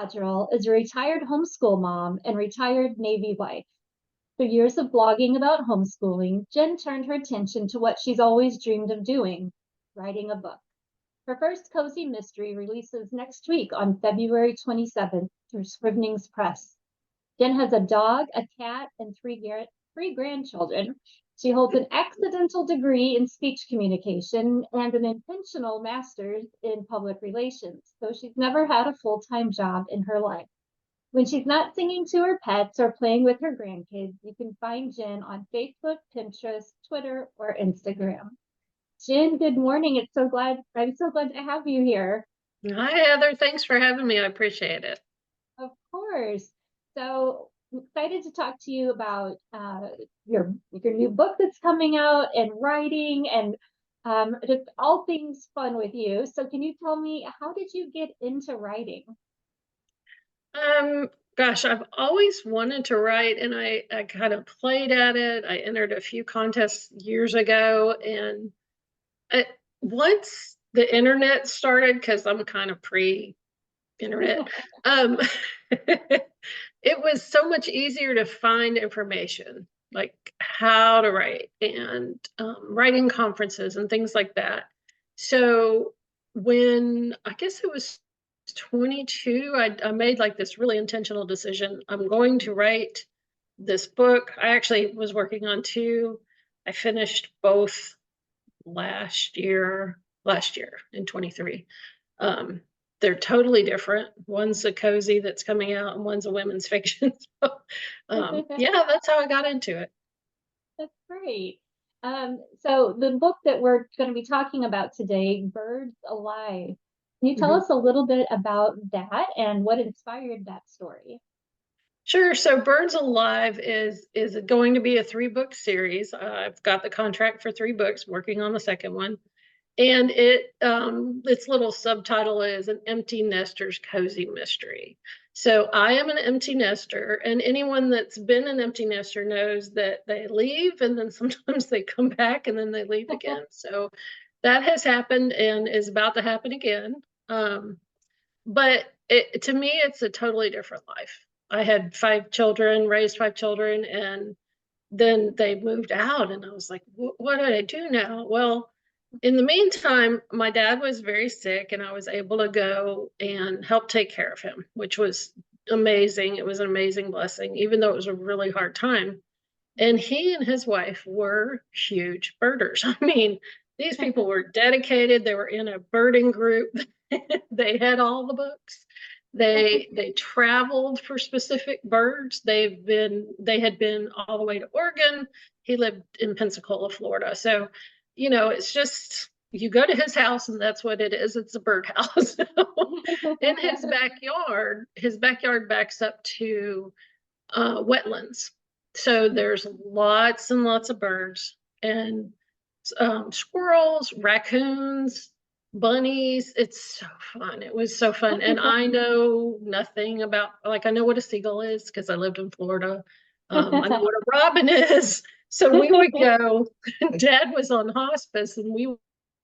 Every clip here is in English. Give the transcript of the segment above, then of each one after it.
Dodrill is a retired homeschool mom and retired Navy wife. Through years of blogging about homeschooling, Jen turned her attention to what she's always dreamed of doing, writing a book. Her first cozy mystery releases next week on February 27th through Scrivenings Press. Jen has a dog, a cat, and three grandchildren. She holds an accidental degree in speech communication and an intentional master's in public relations, so she's never had a full-time job in her life. When she's not singing to her pets or playing with her grandkids, you can find Jen on Facebook, Pinterest, Twitter, or Instagram. Jen, good morning. I'm so glad to have you here. Hi, Heather. Thanks for having me. I appreciate it. Of course. So I'm excited to talk to you about your new book that's coming out and writing and just all things fun with you. So can you tell me, how did you get into writing? Gosh, I've always wanted to write, and I kind of played at it. I entered a few contests years ago, and once the internet started, because I'm kind of pre-internet, um, it was so much easier to find information, like how to write and writing conferences and things like that. So when I guess it was 22, I made like this really intentional decision. I'm going to write this book. I actually was working on two. I finished both last year in 23. They're totally different. One's a cozy that's coming out and one's a women's fiction. So yeah, that's how I got into it. That's great. So the book that we're going to be talking about today, Birds Alive. Can you tell us a little bit about that and what inspired that story? Sure. So Birds Alive is going to be a 3-book series. I've got the contract for 3 books, working on the second one. And its little subtitle is An Empty Nester's Cozy Mystery. So I am an empty nester, and anyone that's been an empty nester knows that they leave and then sometimes they come back and then they leave again. So that has happened and is about to happen again. But to me, it's a totally different life. I had 5 children, raised 5 children, and then they moved out, and I was like, what do I do now? Well, in the meantime, my dad was very sick, and I was able to go and help take care of him, which was amazing. It was an amazing blessing, even though it was a really hard time. And he and his wife were huge birders. I mean, these people were dedicated. They were in a birding group. They had all the books. They traveled for specific birds. They had been all the way to Oregon. He lived in Pensacola, Florida. So, it's just you go to his house and that's what it is. It's a birdhouse. In his backyard backs up to wetlands. So there's lots and lots of birds and squirrels, raccoons, bunnies. It's so fun. It was so fun. And I know nothing about, like, I know what a seagull is because I lived in Florida. I know what a robin is. So we would go, Dad was on hospice, and we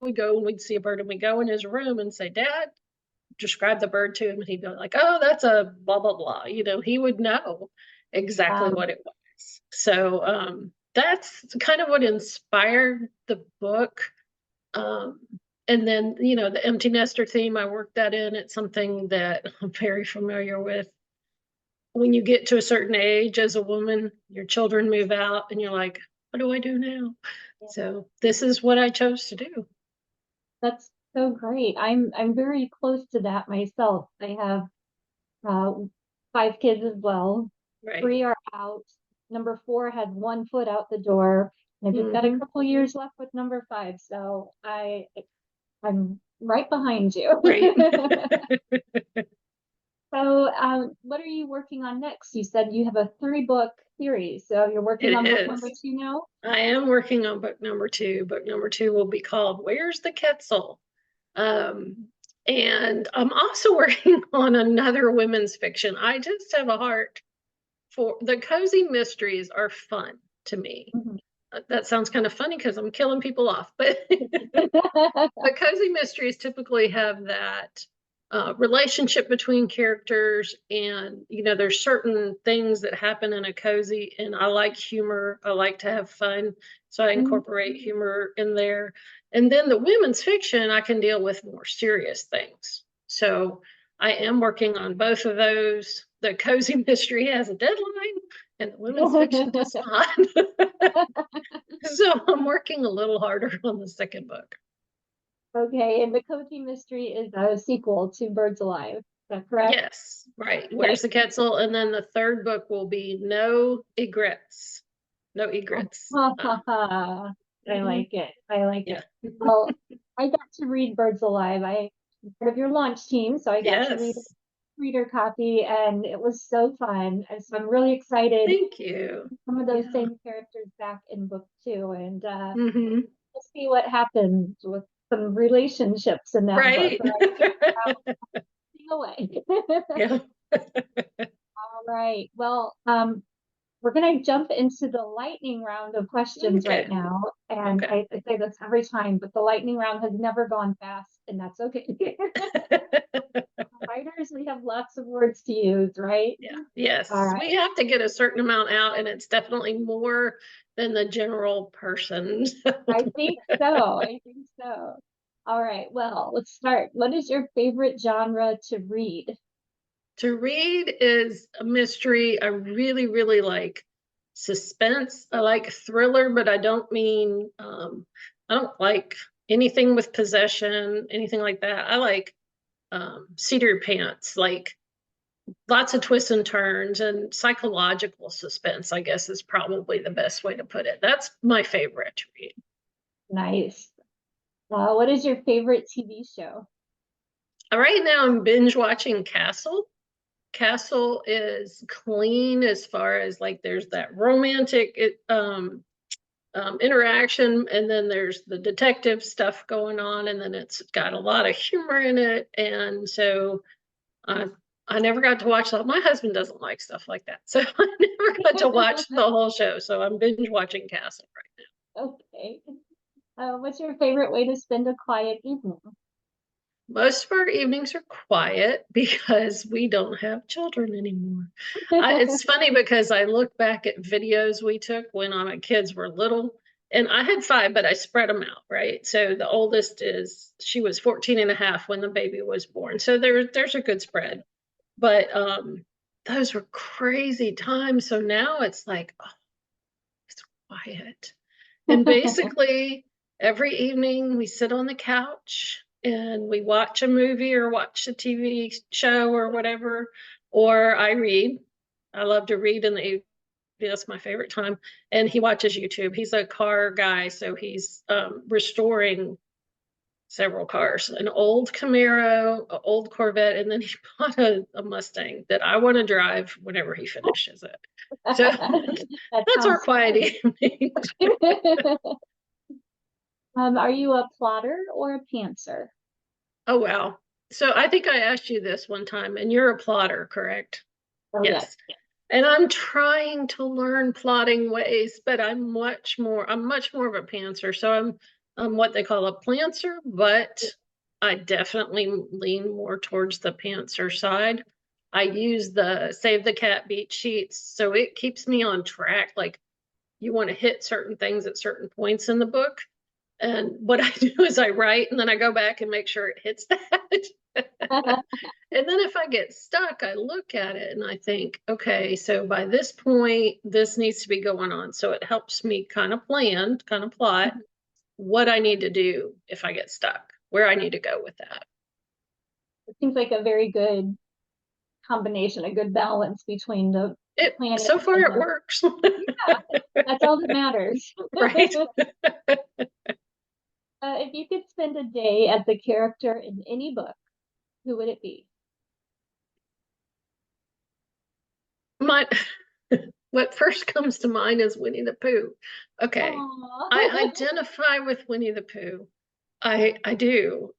would go and we'd see a bird, and we'd go in his room and say, Dad, describe the bird to him. And he'd be like, oh, that's a blah, blah, blah. He would know exactly what it was. So that's kind of what inspired the book. And then, the empty nester theme, I worked that in. It's something that I'm very familiar with. When you get to a certain age as a woman, your children move out and you're like, what do I do now? Yeah. So this is what I chose to do. That's so great. I'm very close to that myself. I have 5 kids as well. Right. 3 are out. Number 4 had 1 foot out the door. I've just got a couple years left with number 5, so I'm right behind you. Right. So, what are you working on next? You said you have a 3-book series, so you're working on book number 2 now? I am working on book number 2. Book number 2 will be called Where's the Quetzal? And I'm also working on another women's fiction. I just have a heart for the cozy mysteries are fun to me. That sounds kind of funny because I'm killing people off, but the cozy mysteries typically have that relationship between characters, and there's certain things that happen in a cozy, and I like humor. I like to have fun, so I incorporate humor in there. And then the women's fiction, I can deal with more serious things. So I am working on both of those. The cozy mystery has a deadline, and the women's fiction does not. So I'm working a little harder on the second book. Okay, and the cozy mystery is a sequel to Birds Alive. Is that correct? Yes, right. Where's the Quetzal? And then the third book will be No Egrets. No Egrets. I like it. I like Yeah. it. Well, I got to read Birds Alive. I'm part of your launch team, so I got to read a Yes. reader copy, and it was so fun. And so I'm really excited. Thank you. Some of those Yeah. same characters back in book two, and Mm-hmm. we'll see what happens with some relationships in that book. Right. Away. Yeah. All right. Well, we're going to jump into the lightning round of questions Okay. right now. And Okay. I say this every time, but the lightning round has never gone fast, and that's okay. Writers, we have lots of words to use, right? Yeah. All Yes. right. We have to get a certain amount out, and it's definitely more than the general person. I think so. I think so. All right. Well, let's start. What is your favorite genre to read? To read is a mystery. I really, really like suspense. I like thriller, but I don't mean I don't like anything with possession, anything like that. I like cedar pants, like lots of twists and turns, and psychological suspense, I guess, is probably the best way to put it. That's my favorite to read. Nice. What is your favorite TV show? Right now I'm binge watching Castle. Castle is clean as far as like there's that romantic interaction, and then there's the detective stuff going on, and then it's got a lot of humor in it. And so I never got to watch that. My husband doesn't like stuff like that, so I never got to watch the whole show. So I'm binge watching Castle right Okay. What's your favorite way to spend a quiet evening? Most of our evenings are quiet because we don't have children anymore. It's funny because I look back at videos we took when my kids were little, and I had five, but I spread them out, right? So the oldest she was 14 and a half when the baby was born. So there's a good spread. But those were crazy times. So now it's like, oh, it's quiet. And basically, every evening we sit on the couch and we watch a movie or watch a TV show or whatever, or I read. I love to read in the evening. That's my favorite time. And he watches YouTube. He's a car guy, so he's restoring several cars, an old Camaro, an old Corvette, and then he bought a Mustang that I want to drive whenever he finishes it. So That that's our sounds quiet evening. Are you a plotter or a pantser? Oh, wow. So I think I asked you this one time, and you're a plotter, correct? Oh, yes. Yes. And I'm trying to learn plotting ways, but I'm much more of a pantser. So I'm what they call a planter, but I definitely lean more towards the pantser side. I use the Save the Cat beat sheets, so it keeps me on track. Like you want to hit certain things at certain points in the book. And what I do is I write and then I go back and make sure it hits that. And then if I get stuck, I look at it and I think, okay, so by this point, this needs to be going on. So it helps me kind of plan, kind of plot what I need to do if I get stuck, where I need to go with that. It seems like a very good combination, a good balance between the planning So far and it works. yeah, that's all that matters. Right. If you could spend a day as the character in any book, who would it be? My what first comes to mind is Winnie the Pooh. Okay. Aww. I identify with Winnie the Pooh. I do.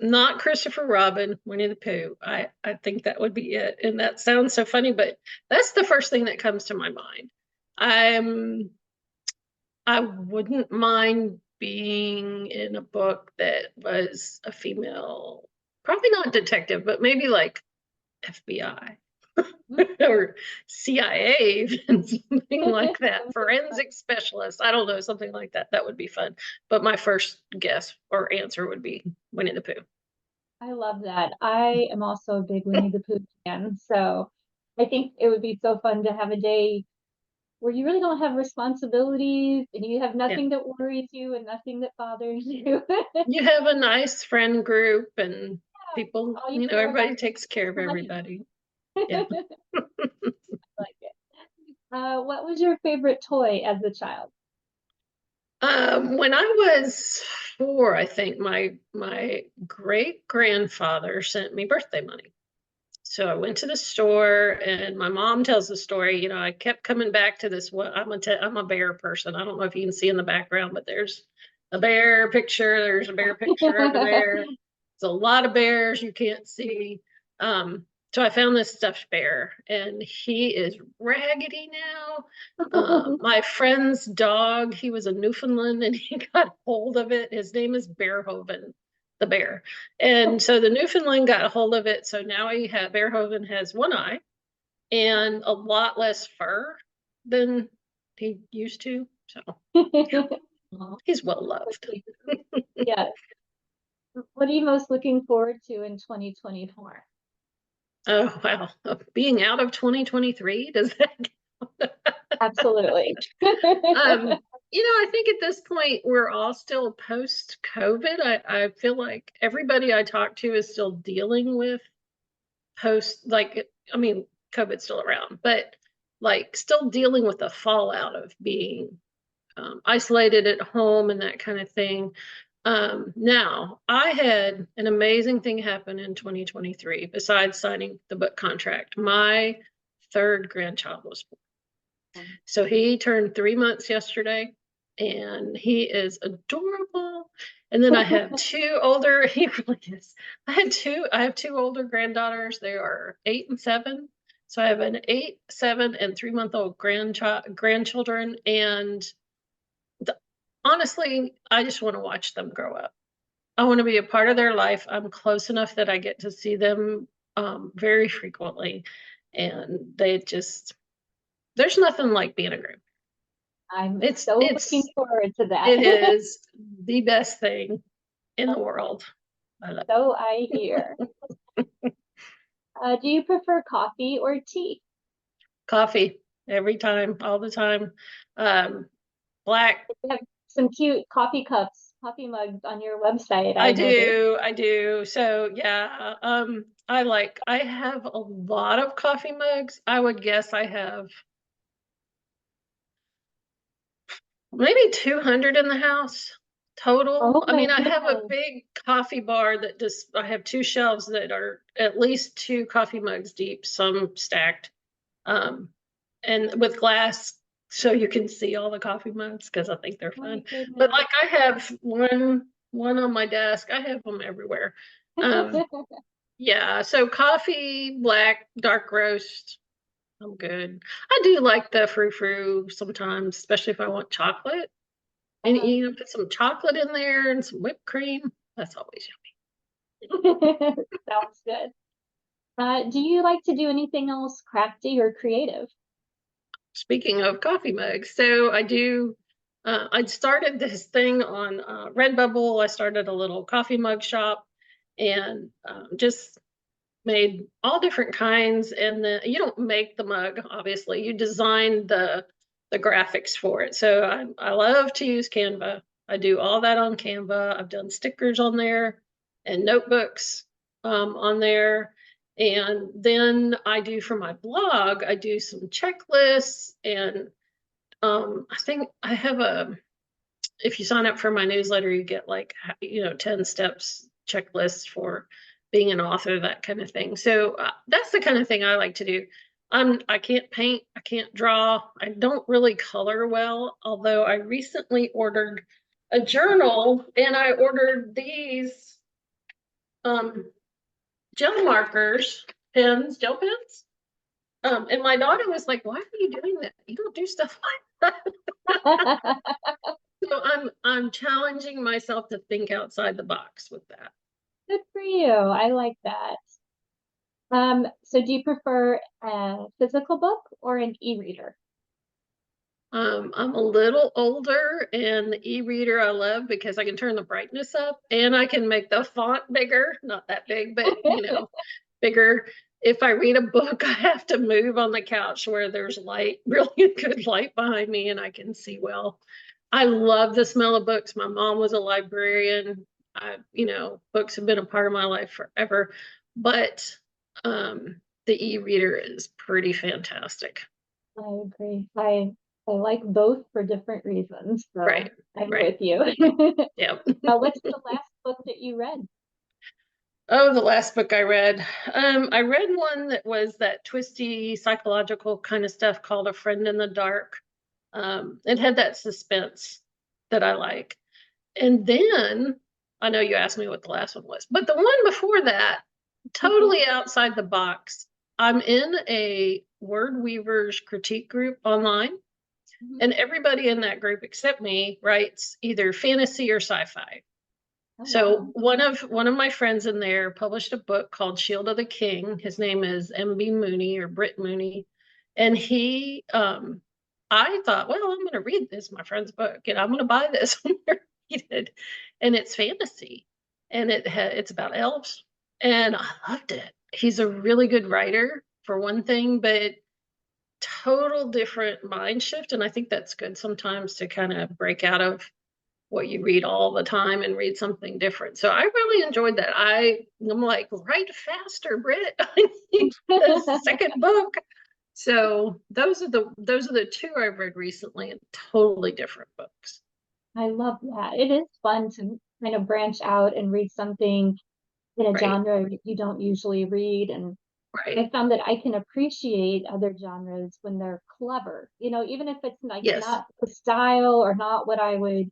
Not Christopher Robin, Winnie the Pooh. I think that would be it. And that sounds so funny, but that's the first thing that comes to my mind. I wouldn't mind being in a book that was a female probably not detective, but maybe like FBI or CIA, even something like that. Forensic specialist. I don't know, something like that. That would be fun. But my first guess or answer would be Winnie the Pooh. I love that. I am also a big Winnie the Pooh fan. So I think it would be so fun to have a day where you really don't have responsibilities and you have Yeah. nothing that worries you and nothing that bothers you. You have a nice friend group and people, All you care about everybody takes care of is money. everybody. Yeah. Like it. What was your favorite toy as a child? When I was 4, I think my great grandfather sent me birthday money. So I went to the store, and my mom tells the story. I kept coming back to this. What I'm a bear person. I don't know if you can see in the background, but there's a bear picture. There's a bear picture over there. It's a lot of bears you can't see. So I found this stuffed bear, and he is raggedy now. My friend's dog, he was a Newfoundland, and he got hold of it. His name is Bearhoven, the bear. And so the Newfoundland got a hold of it. So now Bearhoven has one eye and a lot less fur than he used to. So yeah, Aw, he's well that's loved. sweet. Yeah. What are you most looking forward to in 2024? Oh, wow. Being out of 2023, does that Absolutely. I think at this point we're all still post COVID. I feel like everybody I talk to is still dealing with I mean, COVID's still around, but like still dealing with the fallout of being isolated at home and that kind of thing. Now, I had an amazing thing happen in 2023 besides signing the book contract. My third grandchild was born. So he turned 3 months yesterday, and he is adorable. And then I have two older, he really is. I have two older granddaughters. They are 8 and 7. So I have an 8, 7, and 3-month-old grandchildren. And honestly, I just want to watch them grow up. I want to be a part of their life. I'm close enough that I get to see them very frequently. And there's nothing like being a grandparent. I'm It's so looking it's forward to that. it is the best thing in the world. I love So I hear. Do you prefer coffee or tea? coffee every time, all the time. Um, Black. You have some cute coffee cups, coffee mugs on your website, I noticed. I do. So yeah, I have a lot of coffee mugs. I would guess I have maybe 200 in the house total. Oh I my mean, I have a goodness. big coffee bar I have 2 shelves that are at least 2 coffee mugs deep, some stacked. Um, and with glass so you can see all the coffee mugs because I think they're My fun. But goodness. like I have one on my desk. I have them everywhere. Um, yeah, so coffee, black, dark roast. I'm good. I do like the frou-frou sometimes, especially if I want chocolate. And Uh-huh. put some chocolate in there and some whipped cream. That's always Sounds good. Do you like to do anything else crafty or creative? Speaking of coffee mugs, so I do. I started this thing on Redbubble. I started a little coffee mug shop, and just made all different kinds. And you don't make the mug, obviously. You design the graphics for it. So I love to use Canva. I do all that on Canva. I've done stickers on there and notebooks on there. And then I do for my blog, I do some checklists. And I think I have if you sign up for my newsletter, you get like, 10 steps checklists for being an author, that kind of thing. So that's the kind of thing I like to do. I can't paint, I can't draw, I don't really color well, although I recently ordered a journal, and I ordered these um, gel pens. And my daughter was like, "Why are you doing that? You don't do stuff like that." So I'm challenging myself to think outside the box with that. Good for you. I like that. So do you prefer a physical book or an e-reader? I'm a little older, and the e-reader I love because I can turn the brightness up and I can make the font bigger, not that big, but bigger. If I read a book, I have to move on the couch where there's light, really good light behind me, and I can see well. I love the smell of books. My mom was a librarian. Books have been a part of my life forever, but the e-reader is pretty fantastic. I agree. I like both for different reasons, so Right, I'm right. with you. Yeah. What's the last book that you read? Oh, the last book I read. I read one that was that twisty psychological kind of stuff called A Friend in the Dark. It had that suspense that I like. And then I know you asked me what the last one was, but the one before that, totally outside the box. I'm in a Word Weavers critique group online, and everybody in that group except me writes either fantasy or sci-fi. Oh, So wow. one of my friends in there published a book called Shield of the King. His name is MB Mooney or Britt Mooney. And I thought, well, I'm going to read this, my friend's book, and I'm going to buy this. I'm going to read it. And it's fantasy, and it's about elves. And I loved it. He's a really good writer for one thing, but total different mind shift. And I think that's good sometimes to kind of break out of what you read all the time and read something different. So I really enjoyed that. I'm like, write faster, Britt. I need the second book. So those are the two I've read recently, and totally different books. I love that. It is fun to kind of branch out and read something in a Right, genre you don't usually read. And right. I found that I can appreciate other genres when they're clever, even if it's like Yes, not the style or not what I would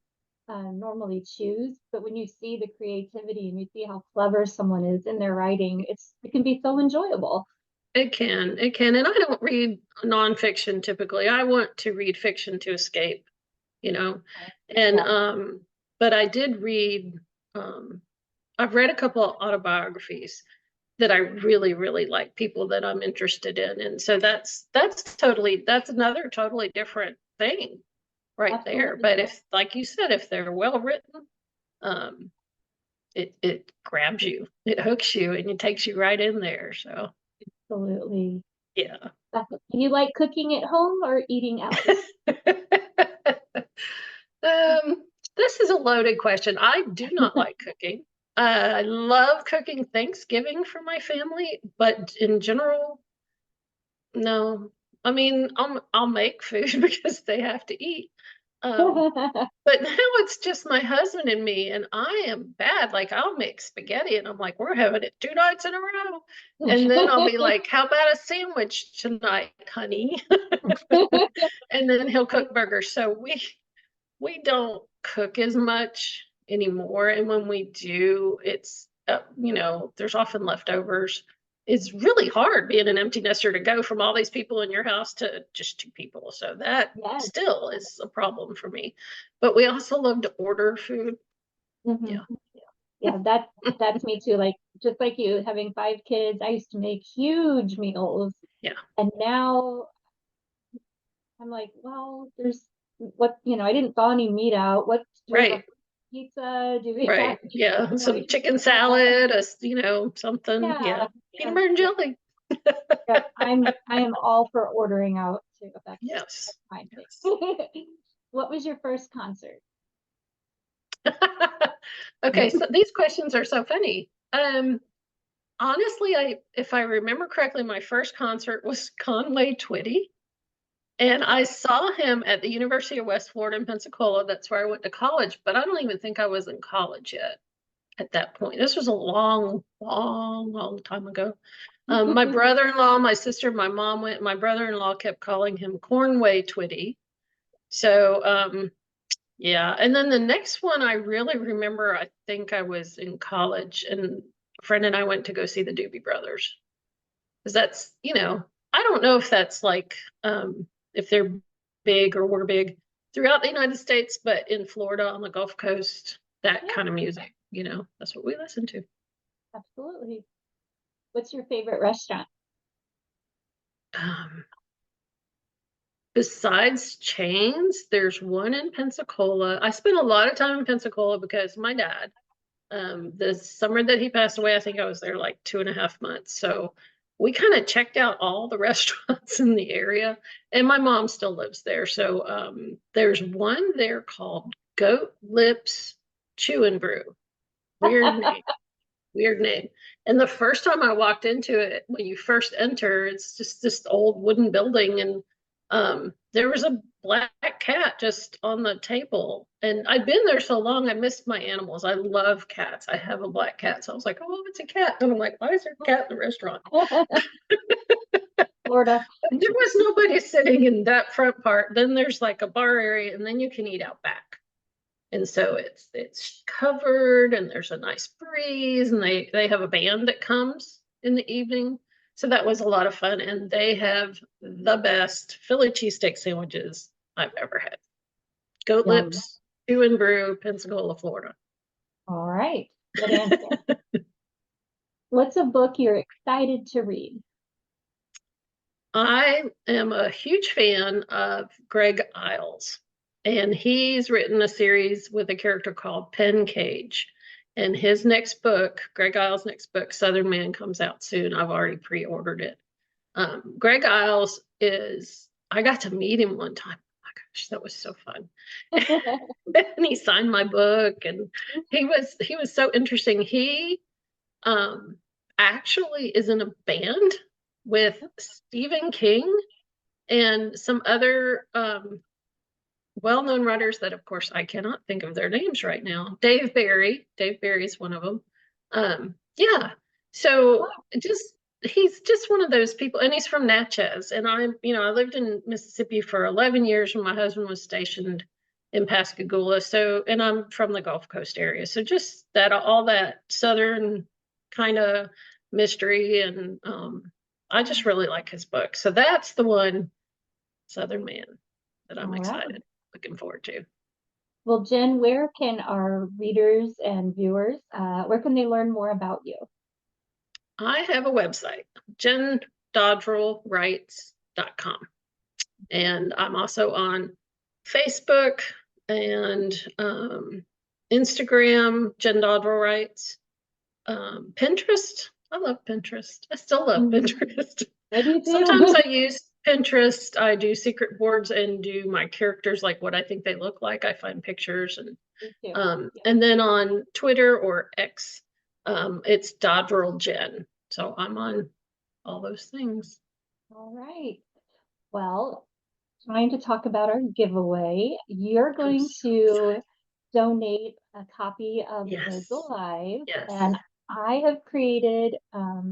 normally choose. But when you see the creativity and you see how clever someone is in their writing, it can be so enjoyable. it can. It can. And I don't read nonfiction typically. I want to read fiction to escape, you know. And Yeah. but I did read I've read a couple of autobiographies that I really, really like, people that I'm interested in. And so that's another totally different thing right there. Absolutely. But if, like you said, if they're well written, um, it grabs you, it hooks you, and it takes you right in there. So Absolutely. yeah. Do you like cooking at home or eating out? Um, this is a loaded question. I do not like cooking. I love cooking Thanksgiving for my family, but in general, no. I mean, I'll make food because they have to eat. Um, but now it's just my husband and me, and I am bad. Like, I'll make spaghetti, and I'm like, we're having it 2 nights in a row. And then I'll be like, how about a sandwich tonight, honey? And then he'll cook burgers. So we don't cook as much anymore. And when we do, it's, there's often leftovers. It's really hard being an empty nester to go from all these people in your house to just two people. So that Yes. still is a problem for me. But we also love to order food. Mhm. Yeah. Yeah, that's me too. Like just like you, having 5 kids, I used to make huge meals, Yeah. and now I'm like, well, there's I didn't thaw any meat out. What do we have a Right. pizza? Do we have, Right. Yeah. Some like, chicken uh, salad, something. yeah, Yeah. yeah, Peanut butter and yeah, jelly. yeah. I am all for ordering out too. Yes. That's my Yes. thing. What was your first concert? Okay, so these questions are so funny. Honestly, if I remember correctly, my first concert was Conway Twitty, and I saw him at the University of West Florida in Pensacola. That's where I went to college, but I don't even think I was in college yet at that point. This was a long, long, long time ago. My brother-in-law, my sister, my mom went. My brother-in-law kept calling him Cornway Twitty. So, yeah. And then the next one I really remember, I think I was in college, and a friend and I went to go see the Doobie Brothers. Because I don't know if that's like, if they're big or were big throughout the United States, but in Florida on the Gulf Coast, that Yeah, kind of music, that's what we listen to. Absolutely. What's your favorite restaurant? Um, Besides chains, there's one in Pensacola. I spent a lot of time in Pensacola because my dad, the summer that he passed away, I think I was there like 2.5 months. So we kind of checked out all the restaurants in the area, and my mom still lives there. So there's one there called Goat Lips Chew and Brew. Weird name. Weird name. And the first time I walked into it, when you first enter, it's just this old wooden building, and there was a black cat just on the table. And I'd been there so long, I missed my animals. I love cats. I have a black cat, so I was like, "Oh, it's a cat." And I'm like, "Why is there a cat in the restaurant?" Florida. And there was nobody sitting in that front part. Then there's like a bar area, and then you can eat out back. And so it's covered, and there's a nice breeze, and they have a band that comes in the evening. So that was a lot of fun, and they have the best Philly cheesesteak sandwiches I've ever had. Goat Yum. Lips, Chew and Brew, Pensacola, Florida. All right. Good answer. What's a book you're excited to read? I am a huge fan of Greg Iles, and he's written a series with a character called Pen Cage. And his next book, Greg Iles' next book, Southern Man, comes out soon. I've already pre-ordered it. Greg Iles I got to meet him one time. Oh my gosh, that was so fun. And he signed my book, and he was so interesting. He actually is in a band with Stephen King and some other well-known writers that, of course, I cannot think of their names right now. Dave Barry is one of them. Yeah. So he's just one of those people, and he's from Natchez. And I lived in Mississippi for 11 years when my husband was stationed in Pascagoula. So, and I'm from the Gulf Coast area. So just that, all that Southern kind of mystery. And I just really like his book. So that's the one, Southern Man, that I'm All right. looking forward to. Well, Jen, where can our readers and viewers, where can they learn more about you? I have a website, jendodrillwrites.com. And I'm also on Facebook and Instagram, Jen Dodrill Writes. Pinterest. I love Pinterest. I still love Pinterest. I do Sometimes too. I use Pinterest. I do secret boards and do my characters, like what I think they look like. I find pictures, and Me too. Yeah. and then on Twitter or X, it's Dodrill Jen. So I'm on all those things. All right. Well, trying to talk about our giveaway. You're I'm going so to excited. donate a copy of Birds Yes. Alive, Yes. and I have created a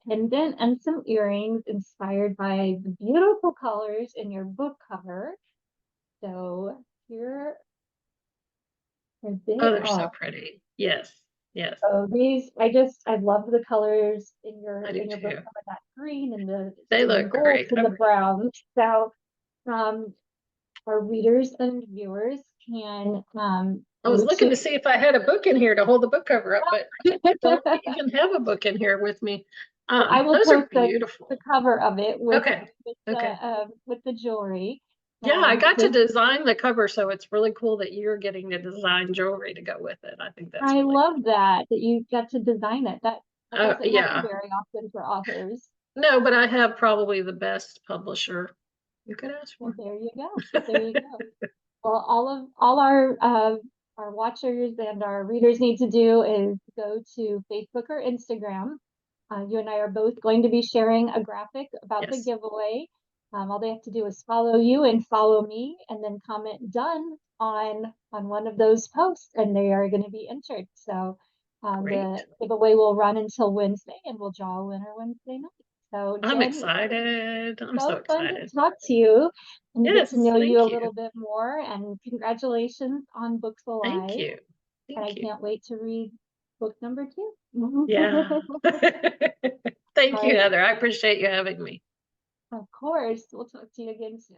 pendant and some earrings inspired by the beautiful colors in your book cover. So here they Oh, they're so are. pretty. Yes. Yes. So I love the colors I do in your book too. cover, that green and They the look golds great. and the browns. So um, our readers and viewers can I was go looking to to see if I had a book in here to hold the book cover up, but I don't even have a book in here with me. well, I will Those are post the beautiful. cover of it Okay. Okay. with the jewelry. Yeah, I got to So design the cover, so it's really cool that you're getting to design jewelry to go with it. I think that's I really love that you got to design it. That doesn't happen yeah. very often for authors. No, but I have probably the best publisher you could ask And for. there you go. There you go. Well, all our watchers and our readers need to do is go to Facebook or Instagram. You and I are both going to be sharing a graphic about the Yes. giveaway. All they have to do is follow you and follow me, and then comment "done" on one of those posts, and they are going to be entered. So the Great. giveaway will run until Wednesday, and we'll draw a winner Wednesday night. So I'm Jen, excited. I'm so so fun to excited. talk to you and to get to Yes, know you a thank you. little bit more. And congratulations on Books Thank Alive. you. And I Thank you. can't wait to read book number 2. Yeah. Thank All you, right. Heather. I appreciate you having me. Of course. We'll talk to you again soon.